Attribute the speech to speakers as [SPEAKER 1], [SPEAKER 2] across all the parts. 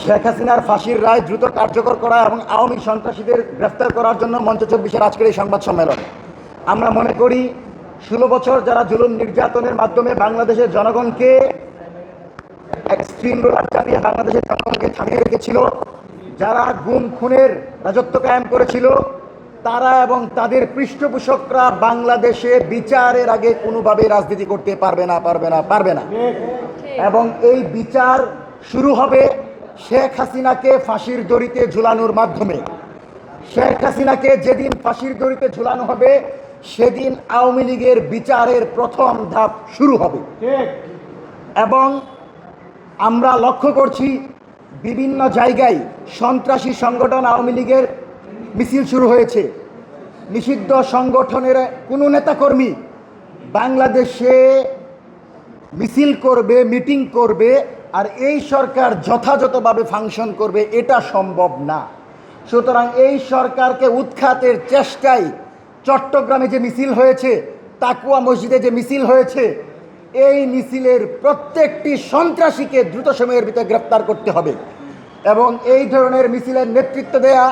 [SPEAKER 1] শেখ হাসিনার ফাঁসির রায় দ্রুত কার্যকর করা এবং আওয়ামী সন্ত্রাসীদের গ্রেফতার করার জন্য মঞ্চ ২৪-এর আজকের এই সংবাদ সম্মেলন। আমরা মনে করি ১৬ বছর যারা জুলুম নির্যাতনের মাধ্যমে বাংলাদেশের জনগণকে এক্সট্রিম রোলার চালিয়ে বাংলাদেশের জনগণকে থামিয়ে রেখেছিল, যারা গুম খুনের রাজত্ব কায়েম করেছিল, তারা এবং তাদের পৃষ্ঠপোষকরা বাংলাদেশে বিচারের আগে কোনোভাবে রাজনীতি করতে পারবে না। এবং এই বিচার শুরু হবে শেখ হাসিনাকে ফাঁসির দড়িতে ঝুলানোর মাধ্যমে। শেখ হাসিনাকে যেদিন ফাঁসির দড়িতে ঝুলানো হবে সেদিন আওয়ামী লীগের বিচারের প্রথম ধাপ শুরু হবে। এবং আমরা লক্ষ্য করছি বিভিন্ন জায়গায় সন্ত্রাসী সংগঠন আওয়ামী লীগের মিছিল শুরু হয়েছে। নিষিদ্ধ সংগঠনের কোনো নেতাকর্মী বাংলাদেশে মিছিল করবে, মিটিং করবে, আর এই সরকার যথাযথভাবে ফাংশন করবে, এটা সম্ভব না। সুতরাং এই সরকারকে উৎখাতের চেষ্টায় চট্টগ্রামে যে মিছিল হয়েছে, তাকুয়া মসজিদে যে মিছিল হয়েছে, এই মিছিলের প্রত্যেকটি সন্ত্রাসীকে দ্রুত সময়ের ভিতরে গ্রেপ্তার করতে হবে। এবং এই ধরনের মিছিলের নেতৃত্ব দেয়া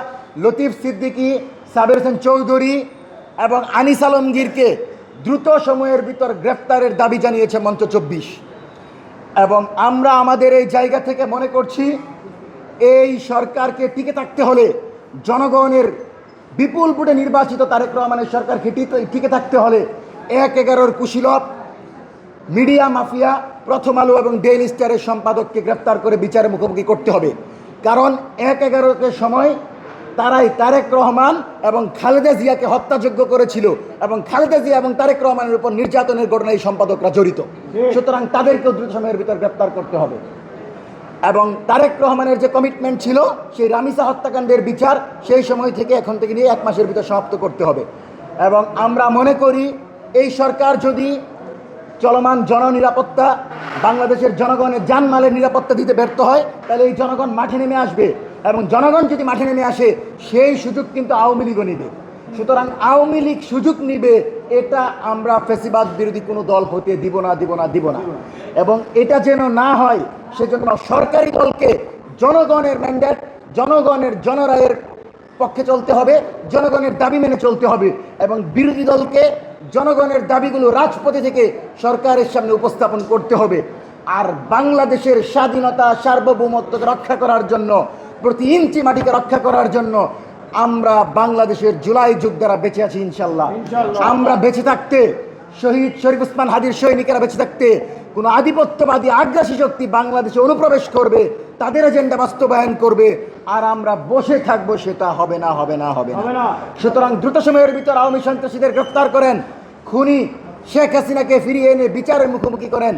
[SPEAKER 1] লতিফ সিদ্দিকী, সাবের হোসেন চৌধুরী এবং আনিস আলমগীরকে দ্রুত সময়ের ভিতর গ্রেফতারের দাবি জানিয়েছে মঞ্চ ২৪। এবং আমরা আমাদের এই জায়গা থেকে মনে করছি এই সরকারকে টিকে থাকতে হলে, জনগণের বিপুল ভোটে নির্বাচিত তারেক রহমানের সরকারকে টিকে থাকতে হলে ১/১১ কুশীলব, মিডিয়া মাফিয়া, প্রথম আলো এবং ডেইলি স্টারের সম্পাদককে গ্রেফতার করে বিচারের মুখোমুখি করতে হবে। কারণ ১/১১ সময় তারাই তারেক রহমান এবং খালেদা জিয়াকে হত্যাযোগ্য করেছিল এবং খালেদা জিয়া এবং তারেক রহমানের উপর নির্যাতনের ঘটনায় এই সম্পাদকরা জড়িত। সুতরাং তাদেরকেও দ্রুত সময়ের ভিতর গ্রেপ্তার করতে হবে। এবং তারেক রহমানের যে কমিটমেন্ট ছিল সেই রামিসা হত্যাকাণ্ডের বিচার সেই সময় থেকে এখন থেকে নিয়ে ১ মাসের ভিতর সমাপ্ত করতে হবে। এবং আমরা মনে করি এই সরকার যদি চলমান জননিরাপত্তা, বাংলাদেশের জনগণের জানমালের নিরাপত্তা দিতে ব্যর্থ হয়, তাহলে এই জনগণ মাঠে নেমে আসবে। এবং জনগণ যদি মাঠে নেমে আসে সেই সুযোগ কিন্তু আওয়ামী লীগও নিবে। সুতরাং আওয়ামী লীগ সুযোগ নিবে, এটা আমরা ফ্যাসিবাদ বিরোধী কোনো দল হতে দিব না। এবং এটা যেন না হয় সেজন্য সরকারি দলকে জনগণের ম্যান্ডেট, জনগণের জনরায়ের পক্ষে চলতে হবে, জনগণের দাবি মেনে চলতে হবে। এবং বিরোধী দলকে জনগণের দাবিগুলো রাজপথে থেকে সরকারের সামনে উপস্থাপন করতে হবে। আর বাংলাদেশের স্বাধীনতা, সার্বভৌমত্বকে রক্ষা করার জন্য, প্রতি ইঞ্চি মাটিকে রক্ষা করার জন্য আমরা বাংলাদেশের জুলাই যুগ দ্বারা বেঁচে আছি ইনশাল্লাহ। আমরা বেঁচে থাকতে, শহীদ শরীফ ওসমান হাদির সৈনিকেরা বেঁচে থাকতে কোনো আধিপত্যবাদী আগ্রাসী শক্তি বাংলাদেশে অনুপ্রবেশ করবে, তাদের এজেন্ডা বাস্তবায়ন করবে, আর আমরা বসে থাকবো, সেটা হবে না। সুতরাং দ্রুত সময়ের ভিতর আওয়ামী সন্ত্রাসীদের গ্রেফতার করেন, খুনি শেখ হাসিনাকে ফিরিয়ে এনে বিচারের মুখোমুখি করেন।